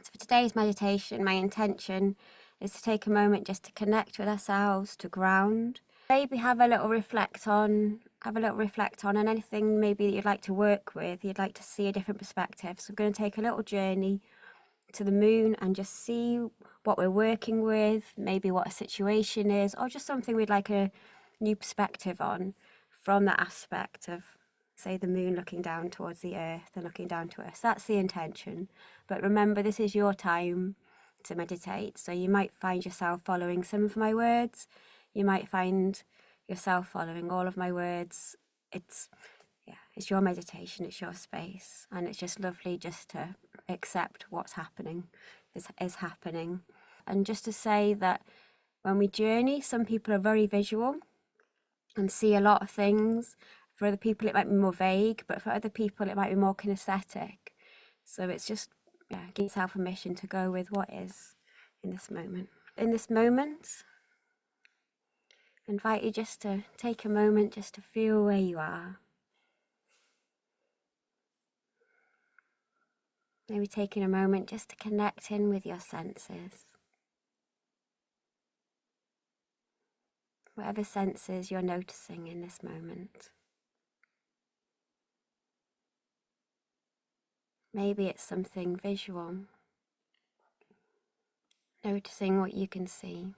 So for today's meditation, my intention is to take a moment just to connect with ourselves, to ground. Maybe have a little reflect on and anything maybe that you'd like to work with, you'd like to see a different perspective. So I'm going to take a little journey to the moon and just see what we're working with, maybe what a situation is, or just something we'd like a new perspective on from that aspect of, say, the moon looking down towards the earth and looking down to us. That's the intention. But remember, this is your time to meditate. So you might find yourself following some of my words. You might find yourself following all of my words. It's your meditation, it's your space, and it's just lovely just to accept what's happening is happening. And just to say that when we journey, some people are very visual and see a lot of things. For other people it might be more vague, but for other people it might be more kinesthetic. So it's just give yourself permission to go with what is in this moment. In this moment, I invite you just to take a moment just to feel where you are. Maybe taking a moment just to connect in with your senses. Whatever senses you're noticing in this moment. Maybe it's something visual. Noticing what you can see.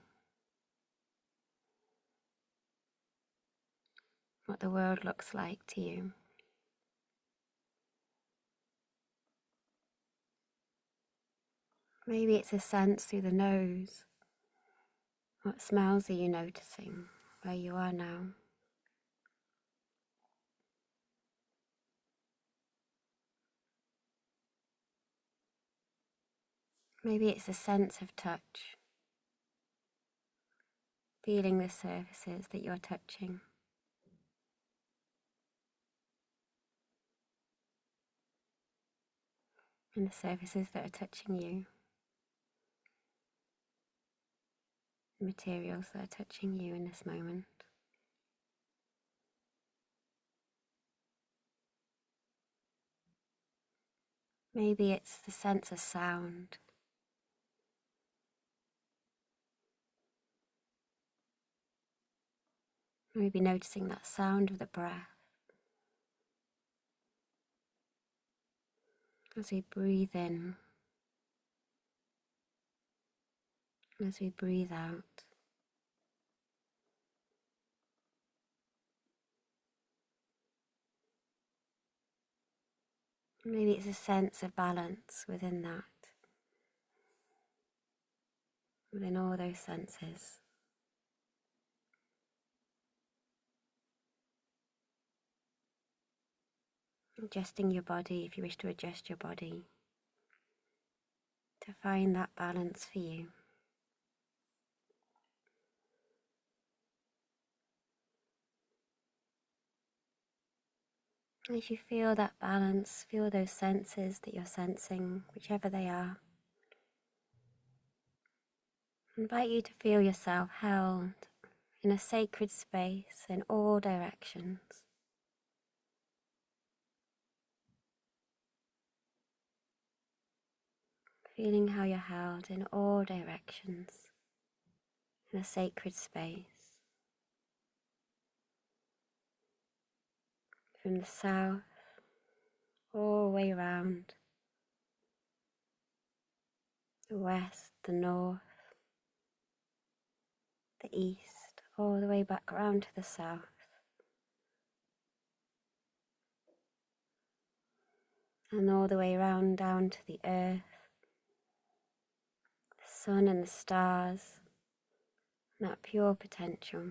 What the world looks like to you. Maybe it's a sense through the nose. What smells are you noticing where you are now? Maybe it's a sense of touch. Feeling the surfaces that you're touching. And the surfaces that are touching you. The materials that are touching you in this moment. Maybe it's the sense of sound. Maybe noticing that sound of the breath. As we breathe in, as we breathe out. Maybe it's a sense of balance within that, within all those senses. Adjusting your body if you wish to adjust your body, to find that balance for you. As you feel that balance, feel those senses that you're sensing, whichever they are. I invite you to feel yourself held in a sacred space in all directions. Feeling how you're held in all directions in a sacred space. From the south all the way around, the west, the north, the east, all the way back around to the south. And all the way around down to the earth, the sun and the stars, and that pure potential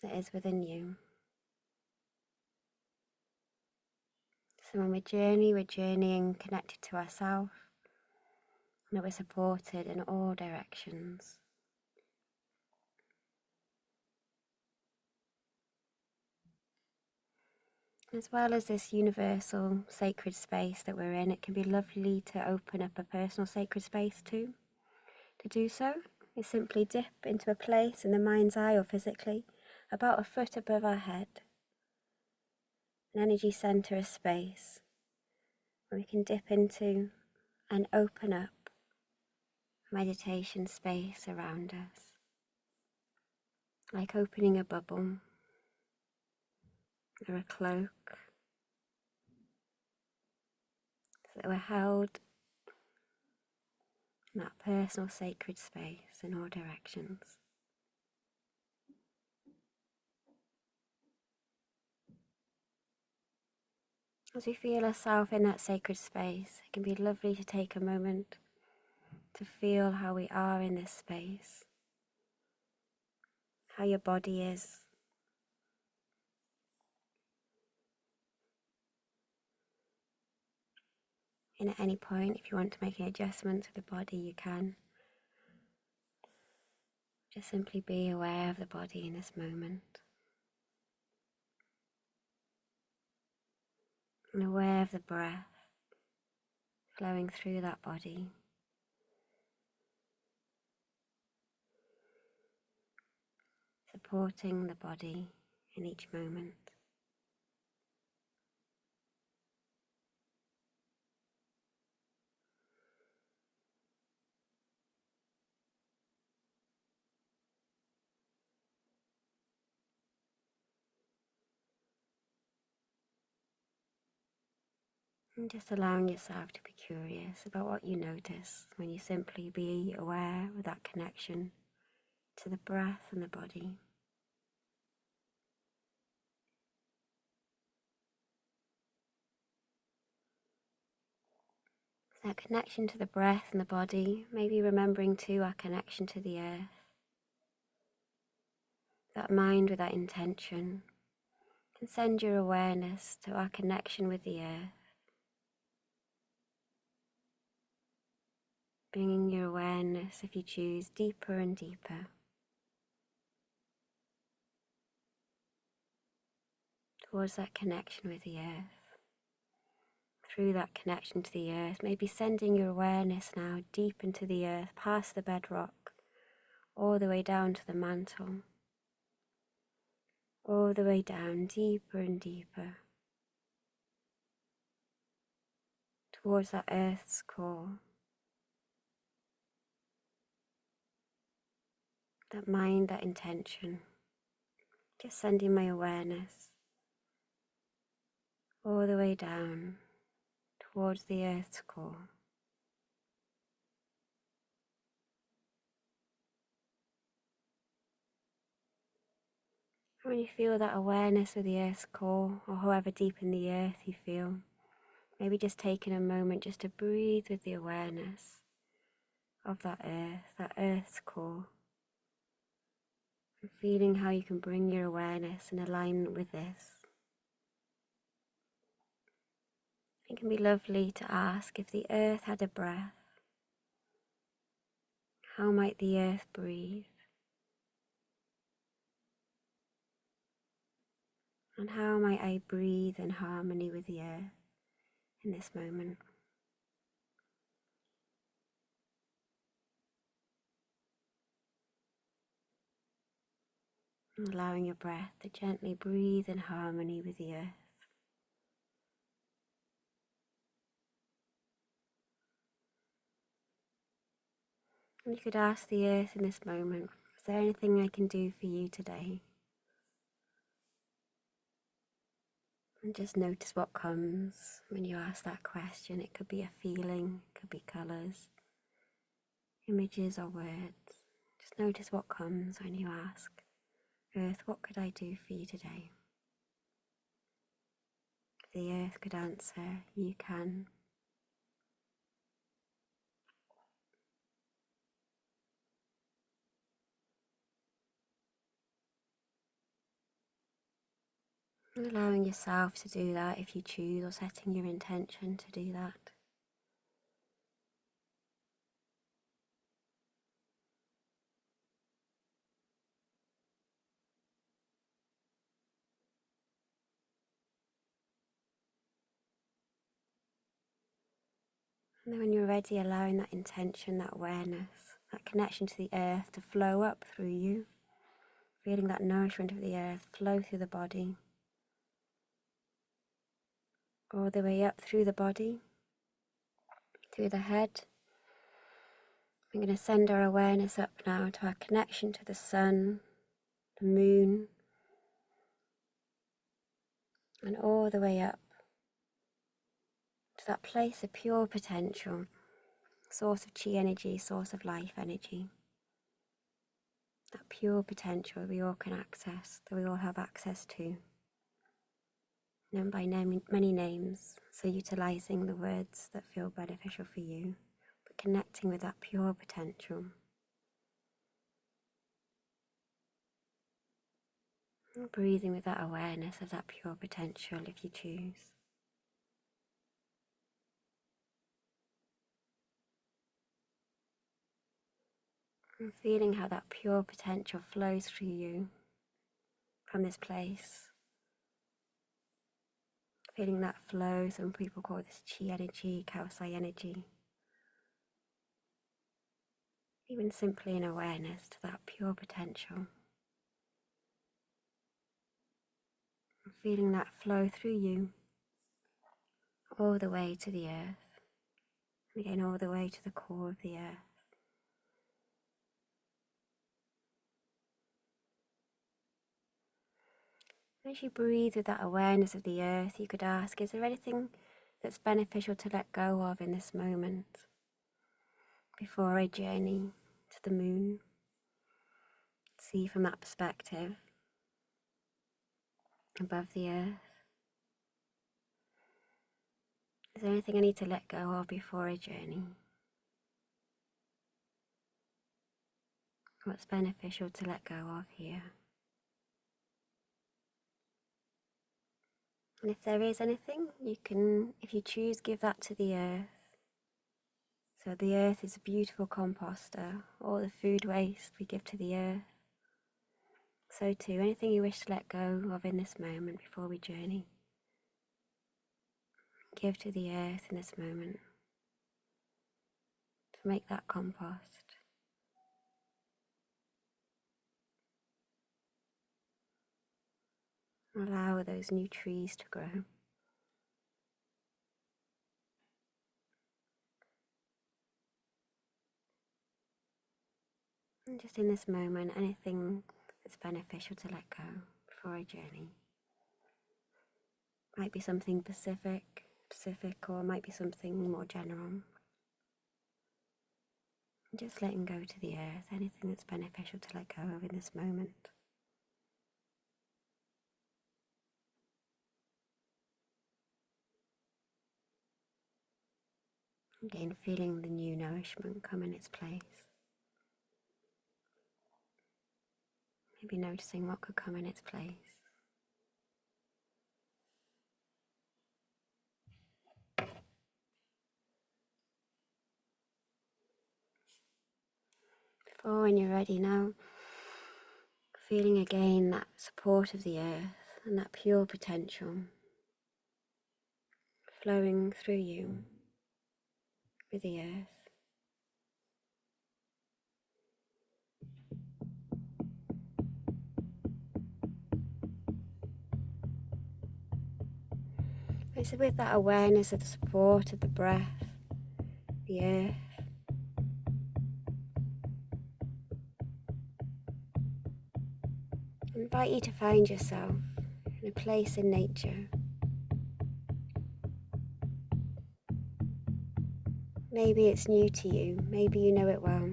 that is within you. So when we journey, we're journeying connected to ourselves, and that we're supported in all directions. As well as this universal sacred space that we're in, it can be lovely to open up a personal sacred space too. To do so is simply dip into a place in the mind's eye or physically, about a foot above our head. An energy centre of space we can dip into and open up meditation space around us, like opening a bubble or a cloak, so that we're held in that personal sacred space in all directions. As we feel ourselves in that sacred space, it can be lovely to take a moment to feel how we are in this space, how your body is. And at any point, if you want to make an adjustment to the body, you can. Just simply be aware of the body in this moment. And aware of the breath flowing through that body. Supporting the body in each moment. And just allowing yourself to be curious about what you notice when you simply be aware of that connection to the breath and the body. That connection to the breath and the body, maybe remembering too our connection to the earth. That mind with that intention can send your awareness to our connection with the earth. Bringing your awareness, if you choose, deeper and deeper towards that connection with the earth. Through that connection to the earth, maybe sending your awareness now deep into the earth, past the bedrock, all the way down to the mantle, all the way down, deeper and deeper, towards that earth's core. That mind, that intention, just sending my awareness all the way down towards the earth's core. When you feel that awareness with the earth's core, or however deep in the earth you feel, maybe just taking a moment just to breathe with the awareness of that earth's core, and feeling how you can bring your awareness in alignment with this. It can be lovely to ask, if the earth had a breath, how might the earth breathe? And how might I breathe in harmony with the earth in this moment? And allowing your breath to gently breathe in harmony with the earth. And you could ask the earth in this moment, is there anything I can do for you today? And just notice what comes when you ask that question. It could be a feeling, it could be colours, images or words. Just notice what comes when you ask, Earth, what could I do for you today? If the earth could answer, you can. Allowing yourself to do that if you choose, or setting your intention to do that. And then when you're ready, allowing that intention, that awareness, that connection to the earth to flow up through you, feeling that nourishment of the earth flow through the body, all the way up through the body, through the head. I'm going to send our awareness up now to our connection to the sun, the moon, and all the way up to that place of pure potential, source of chi energy, source of life energy. That pure potential we all can access, that we all have access to, known by many names, so utilizing the words that feel beneficial for you, but connecting with that pure potential. And breathing with that awareness of that pure potential if you choose. And feeling how that pure potential flows through you from this place. Feeling that flow, some people call this chi energy, kaosai energy. Even simply an awareness to that pure potential. And feeling that flow through you all the way to the earth. And again all the way to the core of the earth. As you breathe with that awareness of the earth, you could ask, is there anything that's beneficial to let go of in this moment before I journey to the moon? See from that perspective, above the earth. Is there anything I need to let go of before I journey? What's beneficial to let go of here? And if there is anything, you can, if you choose, give that to the earth. So the earth is a beautiful composter. All the food waste we give to the earth. So too, anything you wish to let go of in this moment before we journey, give to the earth in this moment to make that compost. Allow those new trees to grow. And just in this moment, anything that's beneficial to let go before I journey. Might be something specific, or might be something more general. And just letting go to the earth, anything that's beneficial to let go of in this moment. Again, feeling the new nourishment come in its place. Maybe noticing what could come in its place. Before, when you're ready now, feeling again that support of the earth and that pure potential flowing through you with the earth. And so with that awareness of the support of the breath, the earth, I invite you to find yourself in a place in nature. Maybe it's new to you, maybe you know it well.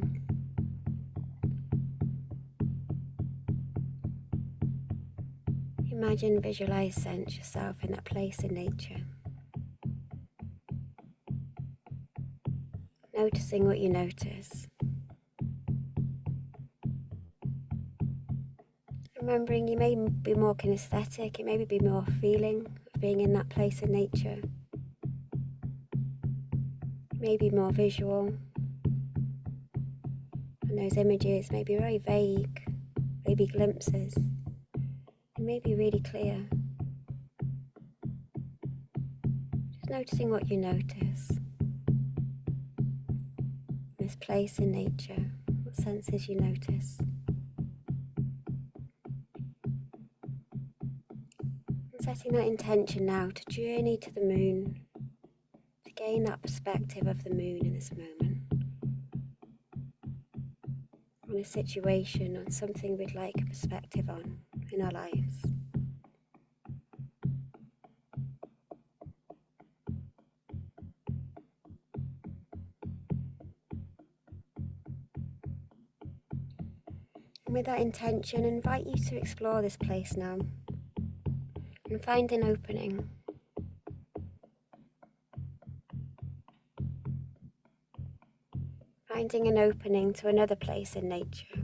Imagine, visualize, sense yourself in that place in nature. Noticing what you notice. Remembering you may be more kinesthetic, it may be more feeling of being in that place in nature. Maybe more visual, and those images may be very vague, maybe glimpses, they may be really clear. Just noticing what you notice. This place in nature, what senses you notice. And setting that intention now to journey to the moon, to gain gain that perspective of the moon in this moment, on a situation, on something we'd like a perspective on in our lives. And with that intention, I invite you to explore this place now and find an opening. Finding an opening to another place in nature.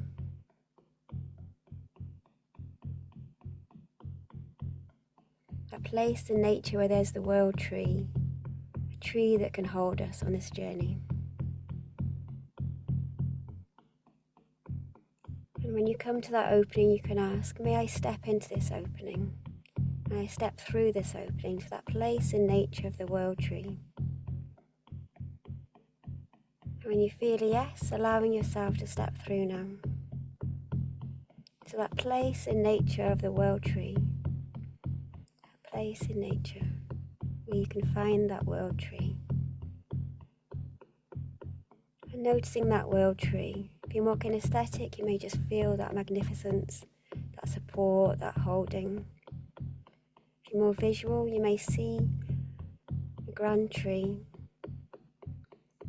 A place in nature where there's the world tree, a tree that can hold us on this journey. And when you come to that opening, you can ask, may I step into this opening? May I step through this opening to that place in nature of the world tree? And when you feel a yes, allowing yourself to step through now to that place in nature of the world tree, a place in nature where you can find that world tree. And noticing that world tree. If you're more kinesthetic, you may just feel that magnificence, that support, that holding. If you're more visual, you may see a grand tree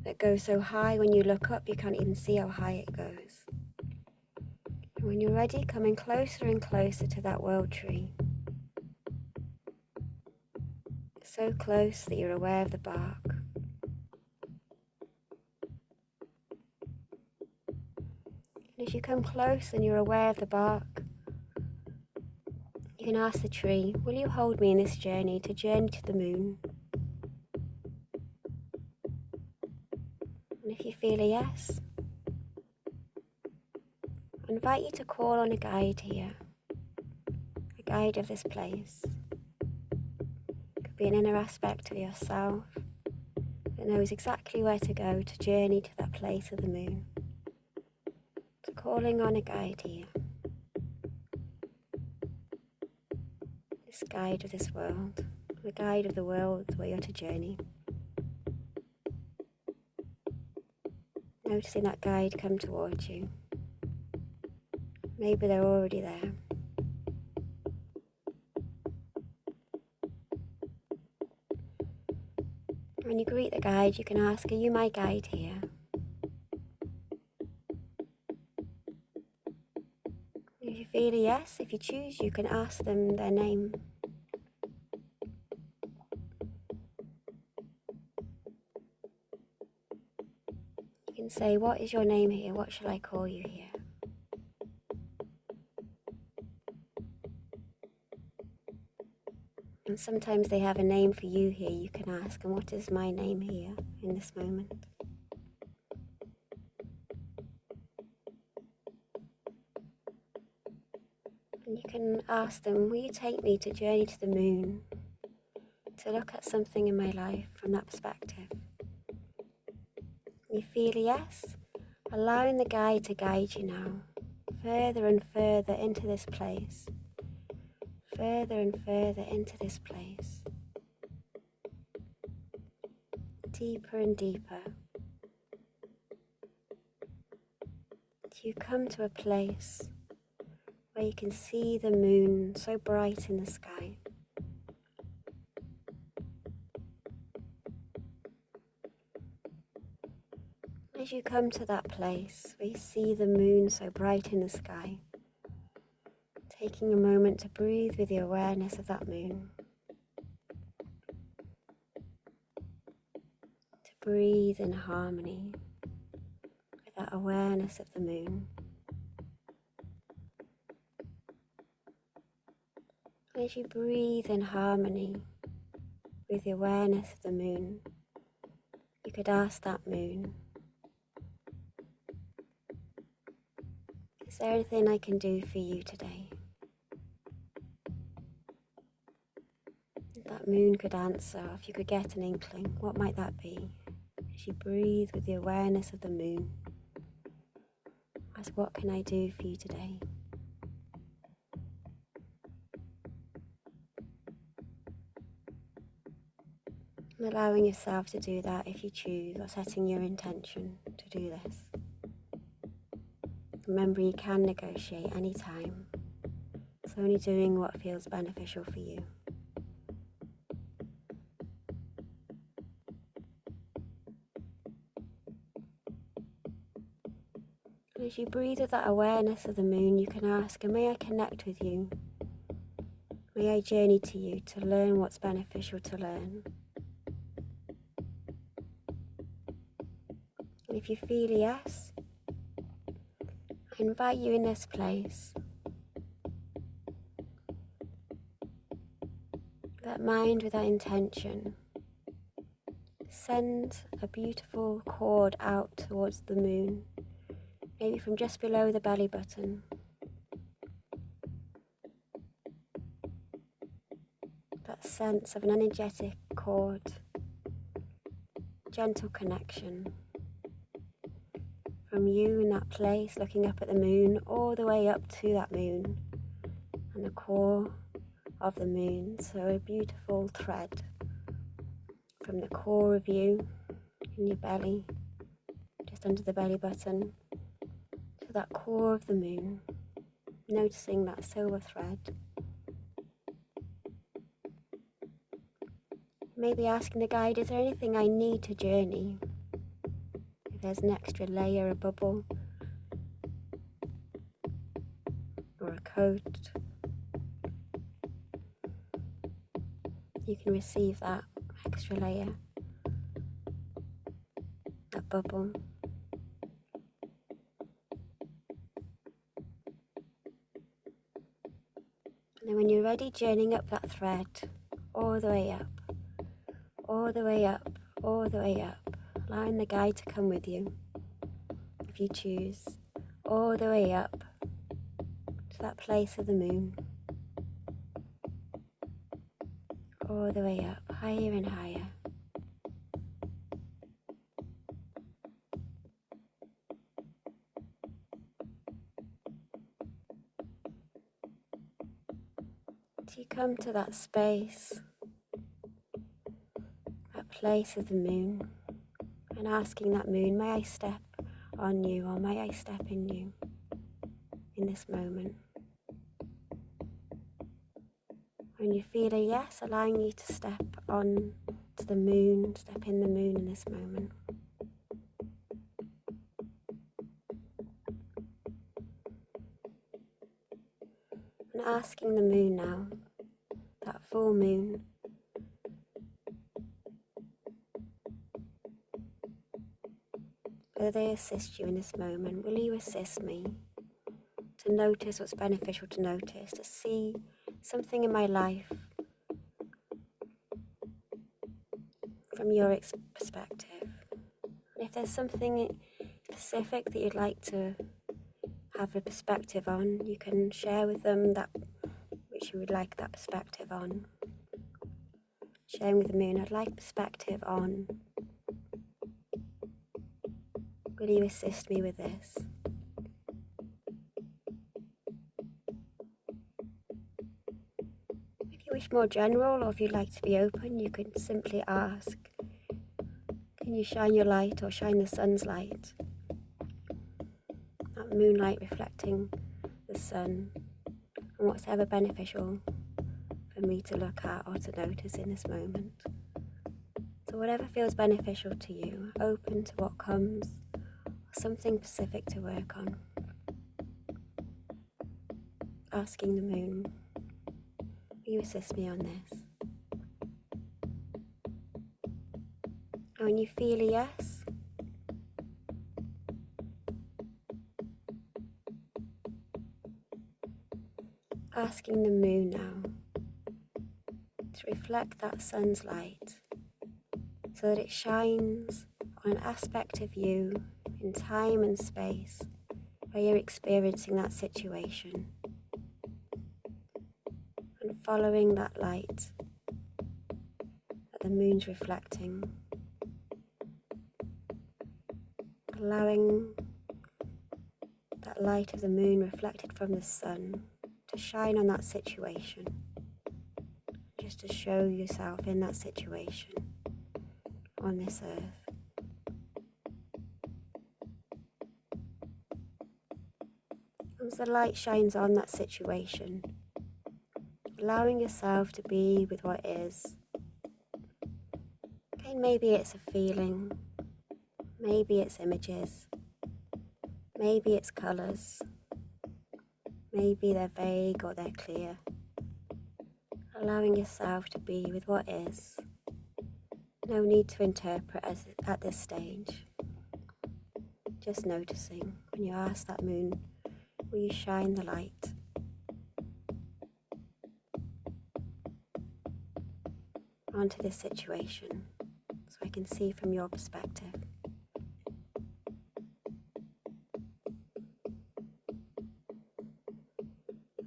that goes so high when you look up you can't even see how high it goes. And when you're ready, coming closer and closer to that world tree. So close that you're aware of the bark. And as you come close and you're aware of the bark, you can ask the tree, will you hold me in this journey to the moon? And if you feel a yes, I invite you to call on a guide here, a guide of this place. It could be an inner aspect of yourself that knows exactly where to go to journey to that place of the moon. So calling on a guide here, this guide of this world, the guide of the world where you're to journey. Noticing that guide come towards you. Maybe they're already there. When you greet the guide, you can ask, are you my guide here? If you feel a yes, if you choose, you can ask them their name. You can say, what is your name here? What shall I call you here? And sometimes they have a name for you here. You can ask, and what is my name here in this moment? And you can ask them, will you take me to journey to the moon, to look at something in my life from that perspective? And you feel a yes, allowing the guide to guide you now, further and further into this place, further and further into this place, deeper and deeper, till you come to a place where you can see the moon so bright in the sky. As you come to that place where you see the moon so bright in the sky, taking a moment to breathe with the awareness of that moon, to breathe in harmony with that awareness of the moon. As you breathe in harmony with the awareness of the moon, you could ask that moon, is there anything I can do for you today? That moon could answer, if you could get an inkling, what might that be? As you breathe with the awareness of the moon, ask, what can I do for you today? And allowing yourself to do that if you choose, or setting your intention to do this. Remember, you can negotiate anytime. It's only doing what feels beneficial for you. And as you breathe with that awareness of the moon, you can ask, and may I connect with you? May I journey to you to learn what's beneficial to learn? And if you feel yes, I invite you in this place. That mind with that intention. Send a beautiful cord out towards the moon, maybe from just below the belly button. That sense of an energetic cord, gentle connection from you in that place, looking up at the moon, all the way up to that moon and the core of the moon. So a beautiful thread from the core of you in your belly, just under the belly button, to that core of the moon, noticing that silver thread. Maybe asking the guide, is there anything I need to journey? If there's an extra layer, a bubble, or a coat, you can receive that extra layer, that bubble. And then when you're ready, journeying up that thread, all the way up, all the way up, all the way up, allowing the guide to come with you, if you choose, all the way up to that place of the moon, all the way up, higher and higher. Till you come to that space, that place of the moon, and asking that moon, may I step on you, or may I step in you in this moment? When you feel a yes, allowing you to step on to the moon, step in the moon in this moment. And asking the moon now, that full moon, whether they assist you in this moment. Will you assist me to notice what's beneficial to notice, to see something in my life from your perspective? And if there's something specific that you'd like to have a perspective on, you can share with them that which you would like that perspective on. Sharing with the moon, I'd like perspective on. Will you assist me with this? If you wish more general, or if you'd like to be open, you could simply ask, can you shine your light or shine the sun's light? That moonlight reflecting the sun, and what's ever beneficial for me to look at or to notice in this moment. So whatever feels beneficial to you, open to what comes, or something specific to work on. Asking the moon, will you assist me on this? And when you feel a yes, asking the moon now to reflect that sun's light so that it shines on an aspect of you in time and space where you're experiencing that situation, and following that light that the moon's reflecting, allowing that light of the moon reflected from the sun to shine on that situation, just to show yourself in that situation. on this earth. As the light shines on that situation, allowing yourself to be with what is. Okay, maybe it's a feeling, maybe it's images, maybe it's colours, maybe they're vague or they're clear. Allowing yourself to be with what is. No need to interpret at this stage. Just noticing when you ask that moon, will you shine the light? Onto this situation so I can see from your perspective.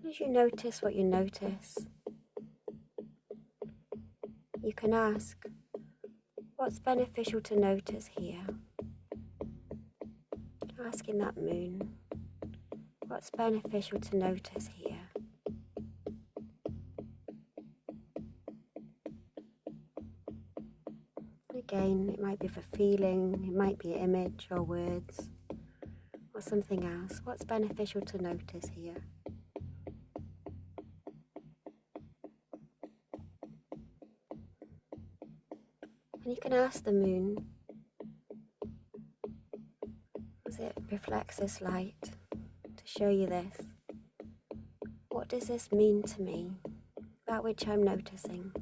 As you notice what you notice, you can ask, what's beneficial to notice here? Asking that moon, what's beneficial to notice here? Again, it might be for feeling, it might be image or words or something else. What's beneficial to notice here? And you can ask the moon, as it reflects this light, to show you this. What does this mean to me? That which I'm noticing.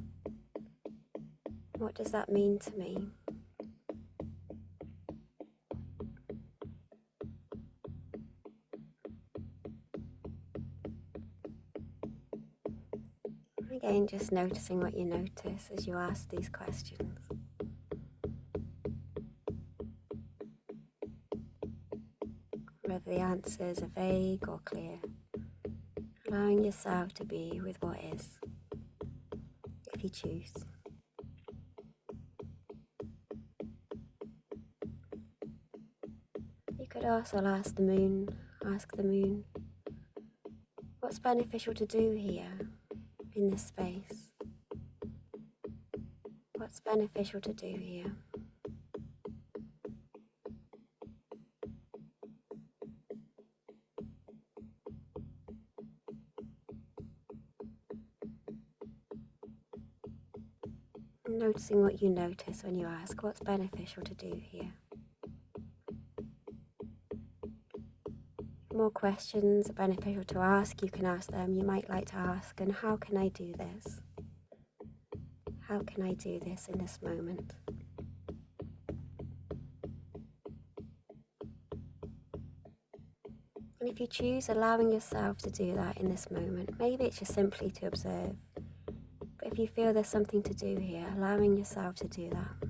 What does that mean to me? Again, just noticing what you notice as you ask these questions. Whether the answers are vague or clear. Allowing yourself to be with what is, if you choose. You could also ask the moon, what's beneficial to do here, in this space? What's beneficial to do here? Noticing what you notice when you ask, what's beneficial to do here? More questions are beneficial to ask, you can ask them. You might like to ask, and how can I do this? How can I do this in this moment? And if you choose allowing yourself to do that in this moment, maybe it's just simply to observe. But if you feel there's something to do here, allowing yourself to do that.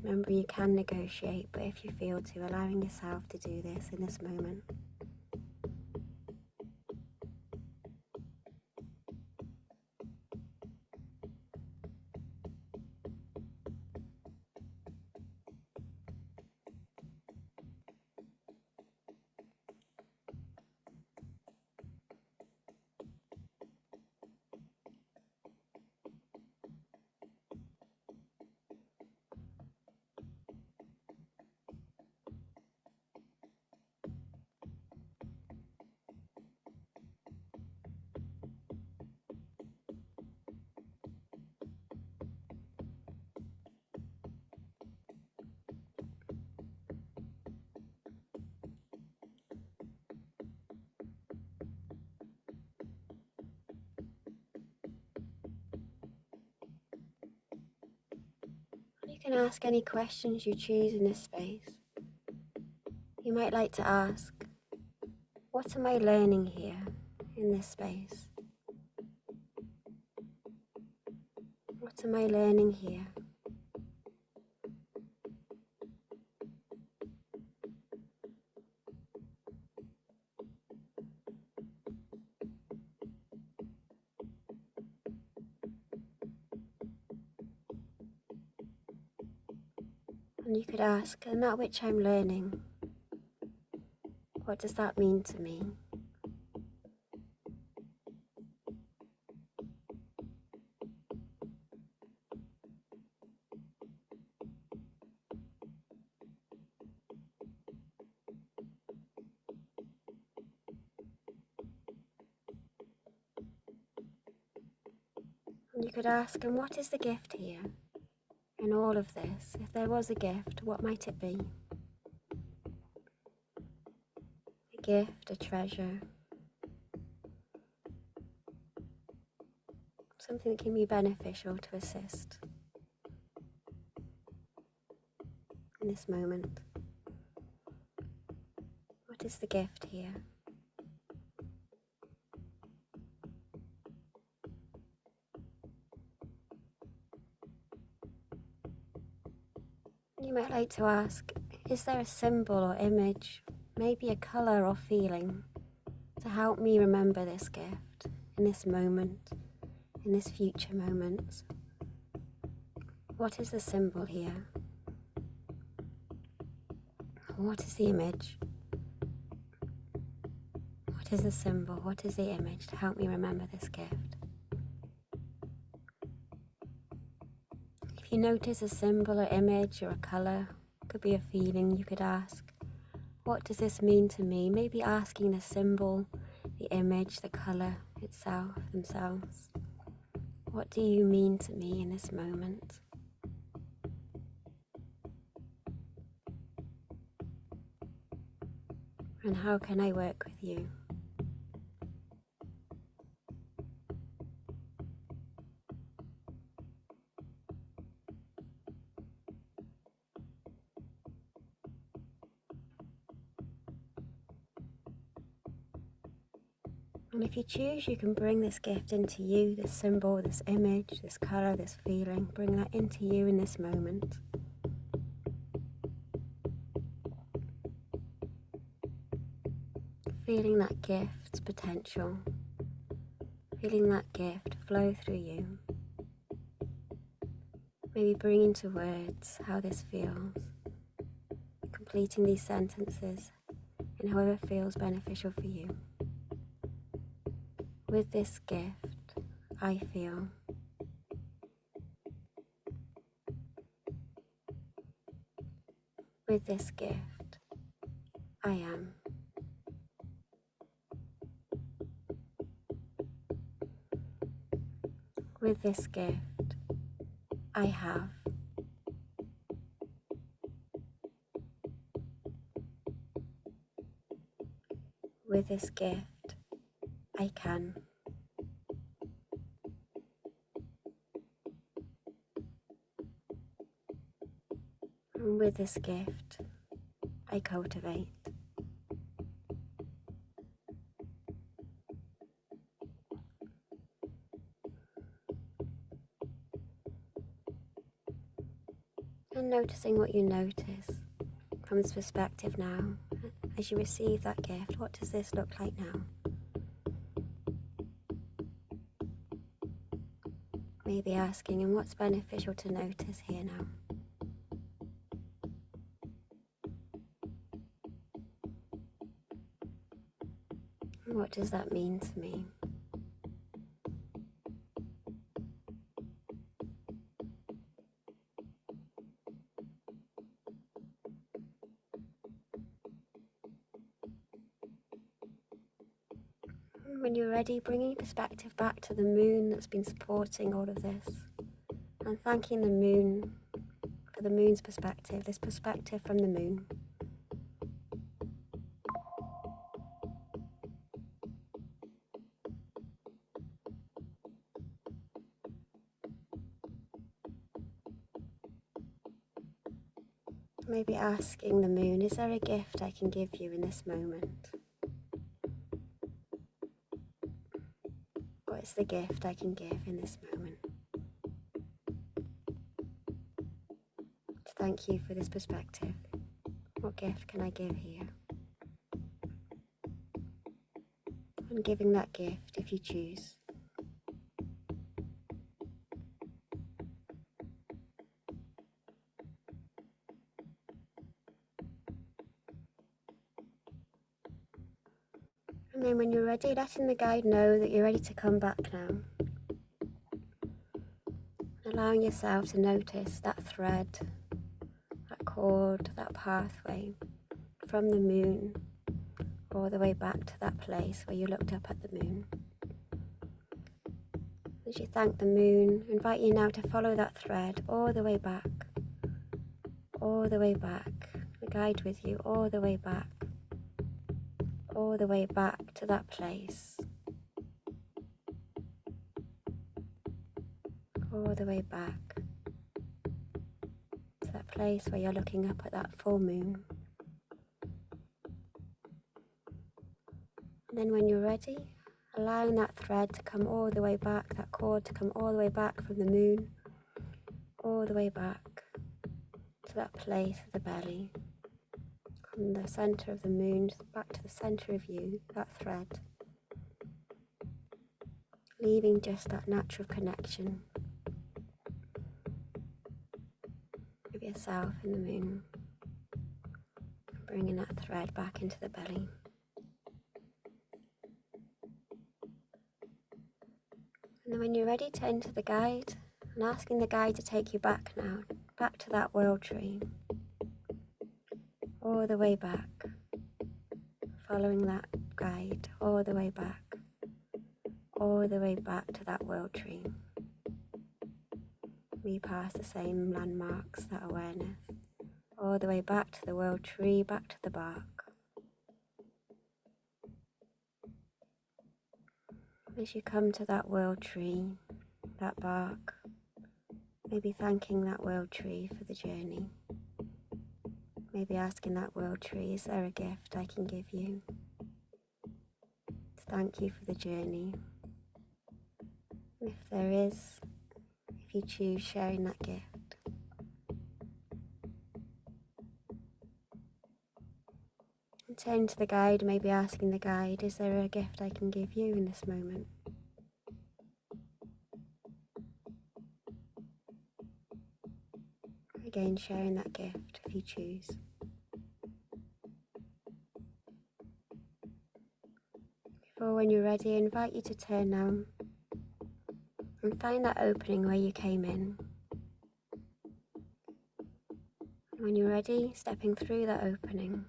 Remember, you can negotiate, but if you feel to, allowing yourself to do this in this moment. You can ask any questions you choose in this space. You might like to ask, what am I learning here in this space? What am I learning here? And you could ask, and that which I'm learning, What does that mean to me? And you could ask, and what is the gift here? In all of this, if there was a gift, what might it be? A gift, a treasure, something that can be beneficial to assist in this moment. What is the gift here? You might like to ask, is there a symbol or image, maybe a colour or feeling, to help me remember this gift in this moment, in this future moment? What is the symbol here? What is the image? What is the symbol? What is the image to help me remember this gift? If you notice a symbol or image or a colour, could be a feeling, you could ask, what does this mean to me? Maybe asking the symbol, the image, the colour itself, themselves. What do you mean to me in this moment? And how can I work with you? And if you choose, you can bring this gift into you, this symbol, this image, this colour, this feeling, bring that into you in this moment. Feeling that gift's potential, feeling that gift flow through you. Maybe bring into words how this feels, completing these sentences in however feels beneficial for you. With this gift, I feel. With this gift, I am. With this gift, I have. With this gift, I can. And with this gift, I cultivate. And noticing what you notice from this perspective now. As you receive that gift, what does this look like now? Maybe asking, and what's beneficial to notice here now? And what does that mean to me? When you're ready, bringing perspective back to the moon that's been supporting all of this, and thanking the moon for the moon's perspective, this perspective from the moon. Maybe asking the moon, is there a gift I can give you in this moment? What is the gift I can give in this moment? To thank you for this perspective. What gift can I give here? And giving that gift if you choose. And then when you're ready, letting the guide know that you're ready to come back now. Allowing yourself to notice that thread, that cord, that pathway from the moon all the way back to that place where you looked up at the moon. As you thank the moon, I invite you now to follow that thread all the way back, the guide with you all the way back to that place, all the way back to that place where you're looking up at that full moon. And then when you're ready, allowing that thread to come all the way back, that cord to come all the way back from the moon, all the way back to that place of the belly, from the center of the moon back to the center of you, that thread, leaving just that natural connection with yourself and the moon, bringing that thread back into the belly. And then when you're ready, turn to the guide and asking the guide to take you back now, back to that world tree, all the way back, following that guide all the way back to that world tree. We pass the same landmarks, that awareness, all the way back to the world tree, back to the bark. As you come to that world tree, that bark, maybe thanking that world tree for the journey. Maybe asking that world tree, is there a gift I can give you to thank you for the journey? And if there is, if you choose, sharing that gift. And turn to the guide, maybe asking the guide, is there a gift I can give you in this moment? Again, sharing that gift if you choose. Before, when you're ready, I invite you to turn now and find that opening where you came in. When you're ready, stepping through that opening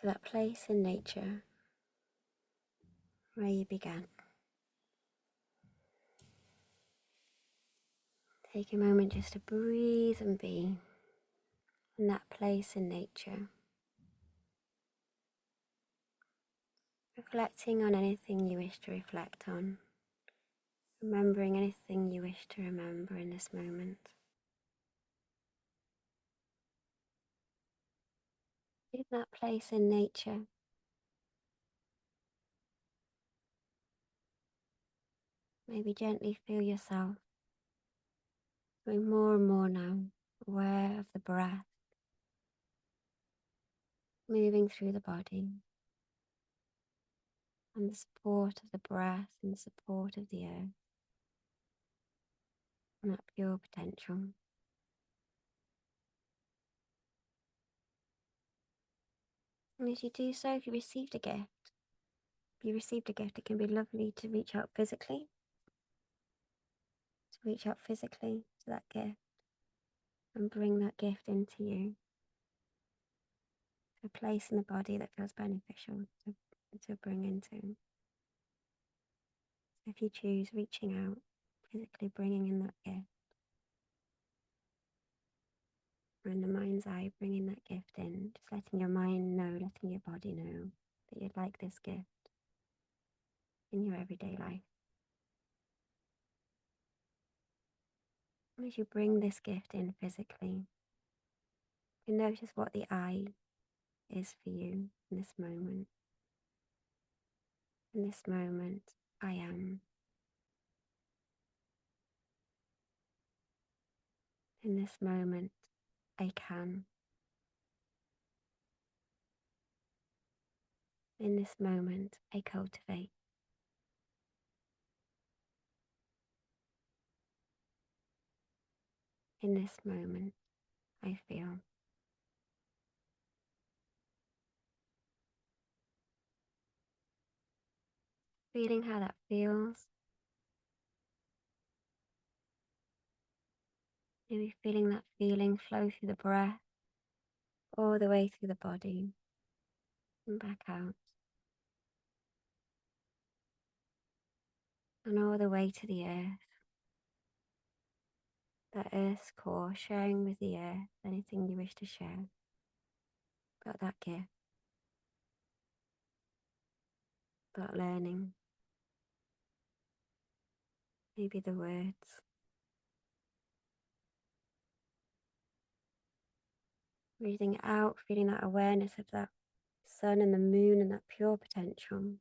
to that place in nature where you began. Take a moment just to breathe and be in that place in nature. Reflecting on anything you wish to reflect on. Remembering anything you wish to remember in this moment. In that place in nature, maybe gently feel yourself going more and more now, aware of the breath, moving through the body, and the support of the breath and the support of the earth, and that pure potential. And as you do so, if you received a gift, it can be lovely to reach out physically, to that gift and bring that gift into you, to a place in the body that feels beneficial to bring into. So if you choose reaching out, physically bringing in that gift, or in the mind's eye, bringing that gift in, just letting your mind know, letting your body know that you'd like this gift in your everyday life. And as you bring this gift in physically, you notice what the I is for you in this moment. In this moment, I am. In this moment, I can. In this moment, I cultivate. In this moment, I feel. feeling how that feels. Maybe feeling that feeling flow through the breath, all the way through the body and back out. And all the way to the earth. That earth's core, sharing with the earth anything you wish to share about that gift, about learning. Maybe the words. Breathing it out, feeling that awareness of that sun and the moon and that pure potential.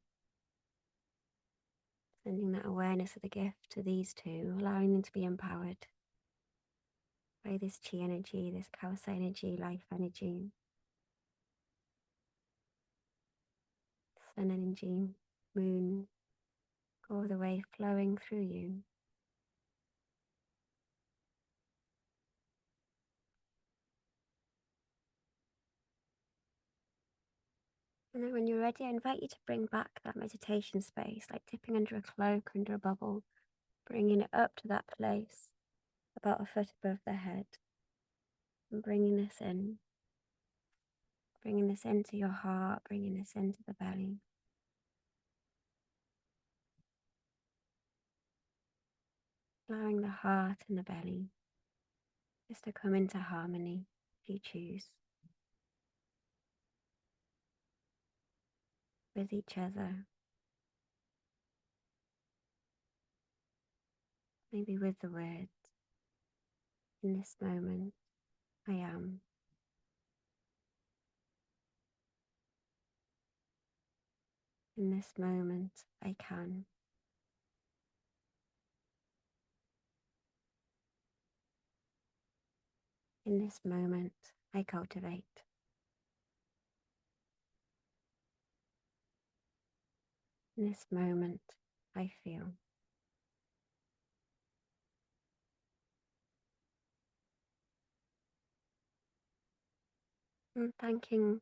Sending that awareness of the gift to these two, allowing them to be empowered by this chi energy, this Kawasa energy, life energy, sun energy, moon, all the way flowing through you. And then when you're ready, I invite you to bring back that meditation space, like dipping under a cloak, under a bubble, bringing it up to that place, about a foot above the head, and bringing this into your heart, bringing this into the belly. Allowing the heart and the belly just to come into harmony if you choose, with each other, maybe with the words, in this moment, I am. In this moment, I can. In this moment, I cultivate. In this moment, I feel. And thanking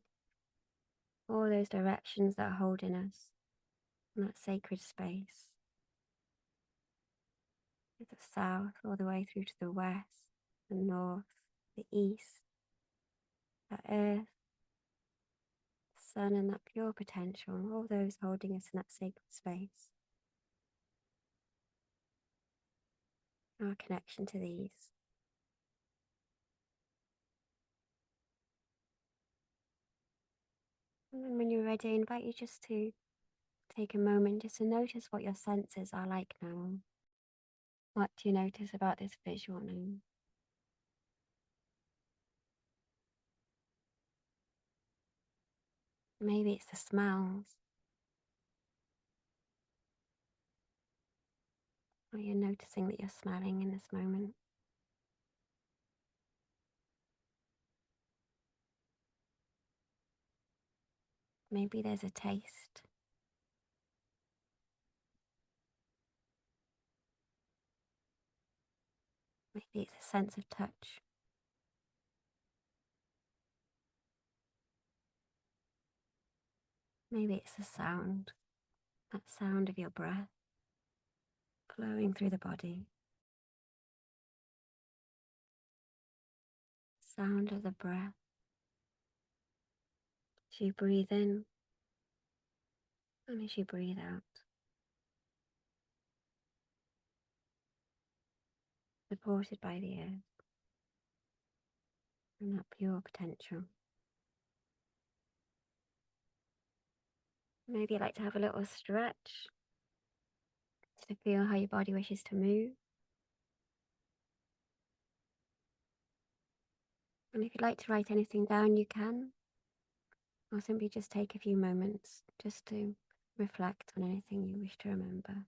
all those directions that are holding us in that sacred space. To the south, all the way through to the west, the north, the east, the earth, the sun and that pure potential, all those holding us in that sacred space. Our connection to these. And then when you're ready, I invite you just to take a moment just to notice what your senses are like now. What do you notice about this visual now? Maybe it's the smells. Or you're noticing that you're smelling in this moment. Maybe there's a taste. Maybe it's a sense of touch. Maybe it's the sound. That sound of your breath flowing through the body. Sound of the breath. As you breathe in and as you breathe out. Supported by the earth and that pure potential. Maybe you'd like to have a little stretch to feel how your body wishes to move. And if you'd like to write anything down, you can. Or simply just take a few moments just to reflect on anything you wish to remember.